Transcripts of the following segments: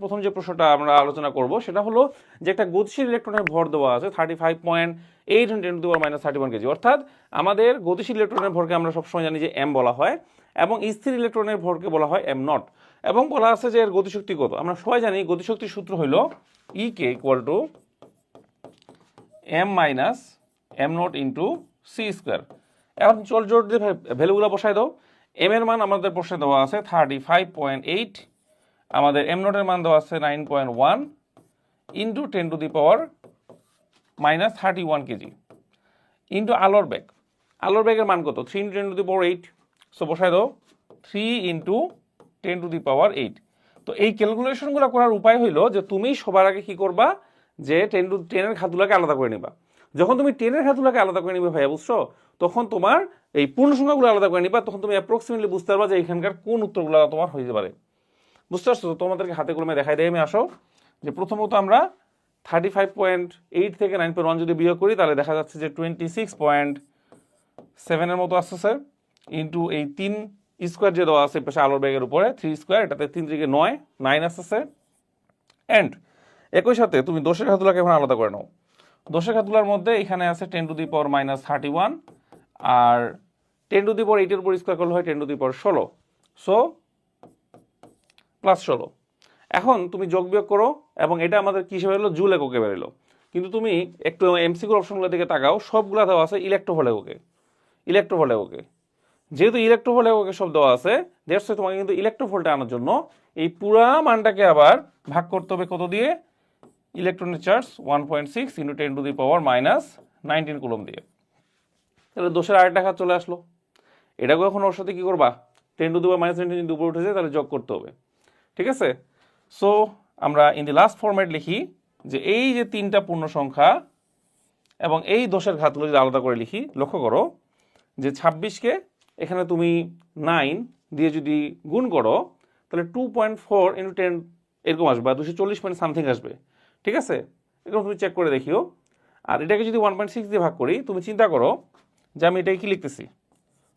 প্রথম যে প্রশ্নটা আমরা আলোচনা করব সেটা হলো যে একটা গতিশীল ইলেকট্রনের ভর দেওয়া আছে 35.8 × 10⁻³ কেজি, অর্থাৎ আমাদের গতিশীল ইলেকট্রনের ভরকে আমরা সবসময় জানি যে m বলা হয় এবং স্থির ইলেকট্রনের ভরকে বলা হয় m0, এবং বলা আছে যে এর গতিশক্তি কত। আমরা সবাই জানি গতিশক্তির সূত্র হলো E = m - m0 × c²। এখন চল জোর দিয়ে ভ্যালুগুলো বসাই দাও। m এর মান আমাদের প্রশ্নে দেওয়া আছে 35.8, আমাদের m0 এর মান দেওয়া আছে 9.1 ইন্টু 10⁻31 কেজি ইন্টু আলোর বেগ। আলোর বেগের মান কত? 3 × 10⁻8। সো বসাই দাও 3 × 10⁻8। তো এই ক্যালকুলেশনগুলো করার উপায় হইলো যে তুমি সবার আগে কি করবা, যে 10 এর ঘাতগুলোকে আলাদা করে নিবা। যখন তুমি 10 এর ঘাতগুলোকে আলাদা করে নিবে ভাইয়া, বুঝছো, তখন তোমার এই পূর্ণ সংখ্যাগুলো আলাদা করে নিবা, তখন তুমি অ্যাপ্রক্সিমেটলি বুঝতে পারবা যে এখানকার কোন উত্তরগুলো তোমার হইতে পারে। বুঝতে পারছো? তো তোমাদেরকে হাতে কলমে দেখাই দেয় আমি। আসো যে প্রথমত আমরা 35.8 থেকে 9.1 যদি বিয়োগ করি তাহলে দেখা যাচ্ছে যে 26.7 এর মতো আসছে স্যার, ইন্টু এই 3 স্কোয়ার যে দেওয়া আছে পাশে আলোর ব্যাগের উপরে 3 স্কোয়ার, এটাতে 3 থেকে 9 আসছে। অ্যান্ড একই সাথে তুমি দোষের ঘাতগুলোকে এখন আলাদা করে নাও। দোষের ঘাতগুলোর মধ্যে এখানে আছে 10⁻31 আর 10⁻8 এর উপর স্কোয়ার করলে হয় 10⁻16, সো +16। এখন তুমি যোগ বিয়োগ করো এবং এটা আমাদের কি হিসেবে এলো? জুল এককে বেরোলো। কিন্তু তুমি একটু এমসিকিউর অপশনগুলোর দিকে তাকাও, সবগুলো দেওয়া আছে ইলেকট্রোভোল্ট এককে। ইলেকট্রোভোল্ট এককে, যেহেতু ইলেকট্রোভোল্ট এককে সব দেওয়া আছে, দ্যাটস ওয়াই তোমাকে কিন্তু ইলেকট্রোভোল্টে আনার জন্য এই পুরা মানটাকে আবার ভাগ করতে হবে কত দিয়ে? ইলেকট্রনের চার্জ 1.6 × 10⁻19 কুলম দিয়ে। তাহলে দোষের আরেকটা ঘাত চলে আসলো। এটাকে এখন ওর সাথে কি করবা? 10⁻19 যদি উপরে উঠে যায় তাহলে যোগ করতে হবে, ঠিক আছে? সো আমরা ইন দি লাস্ট ফরম্যাট লিখি যে এই যে 3টা পূর্ণ সংখ্যা এবং এই দোষের ঘাতগুলো যদি আলাদা করে লিখি, লক্ষ্য করো যে 26কে এখানে তুমি 9 দিয়ে যদি গুণ করো তাহলে 2.4 × 10 এরকম আসবে, বা 240 পয়েন্ট সামথিং আসবে, ঠিক আছে? এরকম তুমি চেক করে দেখিও। আর এটাকে যদি 1.6 দিয়ে ভাগ করি, তুমি চিন্তা করো যে আমি এটাকে কি লিখতেছি,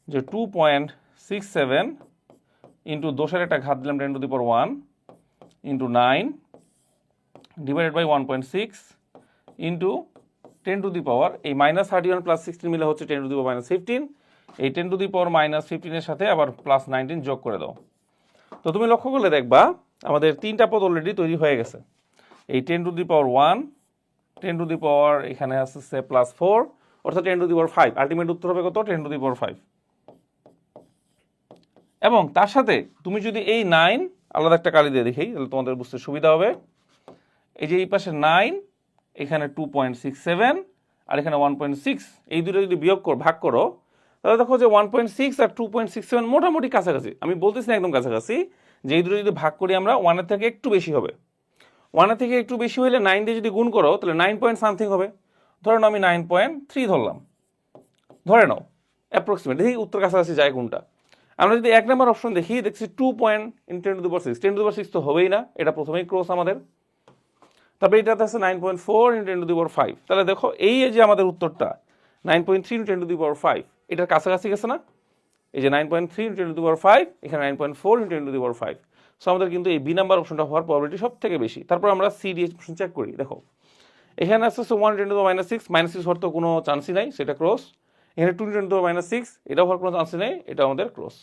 যে 2.67 ইন্টু দোষের একটা ঘাত দিলাম 10⁻1 ইন্টু 9 ডিভাইডেড বাই 1.6 ইন্টু 10⁻, এই -31 + 16 মিলে হচ্ছে 10⁻15, এই 10⁻15 এর সাথে আবার +19 যোগ করে দাও। তো তুমি লক্ষ্য করলে দেখবা আমাদের 3টা পদ অলরেডি তৈরি হয়ে গেছে। এই 10⁻1, 10⁻, এখানে আসছে +4, অর্থাৎ 10⁻5। আলটিমেট উত্তর হবে কত? 10⁻5। এবং তার সাথে তুমি যদি এই 9 আলাদা একটা কালি দিয়ে দেখি তাহলে তোমাদের বুঝতে সুবিধা হবে। এই যে এই পাশে 9, এখানে 2.67 আর এখানে 1.6, এই দুটো যদি ভাগ করো তাহলে দেখো যে 1.6 আর 2.67 মোটামুটি কাছাকাছি। আমি বলতেছি না একদম কাছাকাছি, যে এই দুটো যদি ভাগ করি আমরা 1-এর থেকে একটু বেশি হবে। 1-এর থেকে একটু বেশি হলে 9 দিয়ে যদি গুণ করো তাহলে 9 পয়েন্ট সামথিং হবে। ধরে নাও আমি 9.3 ধরলাম, ধরে নাও অ্যাপ্রক্সিমেট, দেখি উত্তর কাছাকাছি যায় কোনটা। আমরা যদি 1 নম্বর অপশন দেখি, দেখছি 2.10⁻6, 10⁻6 তো হবেই না, এটা প্রথমেই ক্রস আমাদের। তারপরে এটাতে আছে 9.4 × 10⁻5, তাহলে দেখো এই যে আমাদের উত্তরটা 9.3 × 10⁻5, এটার কাছাকাছি গেছে না? এই যে 9.3 × 10⁻5, এখানে 9.4 × 10⁻5। সো আমাদের কিন্তু এই বি নাম্বার অপশনটা হওয়ার প্রবাবিলিটি সব থেকে বেশি। তারপর আমরা সি ডি অপশন চেক করি, দেখো এখানে আছে 1 × 10⁻6, -6 হওয়ার তো কোনো চান্সই নাই, সেটা ক্রস। এখানে 2 × 10⁻6, এটাও হওয়ার কোনো চান্সই নেই, এটা আমাদের ক্রস।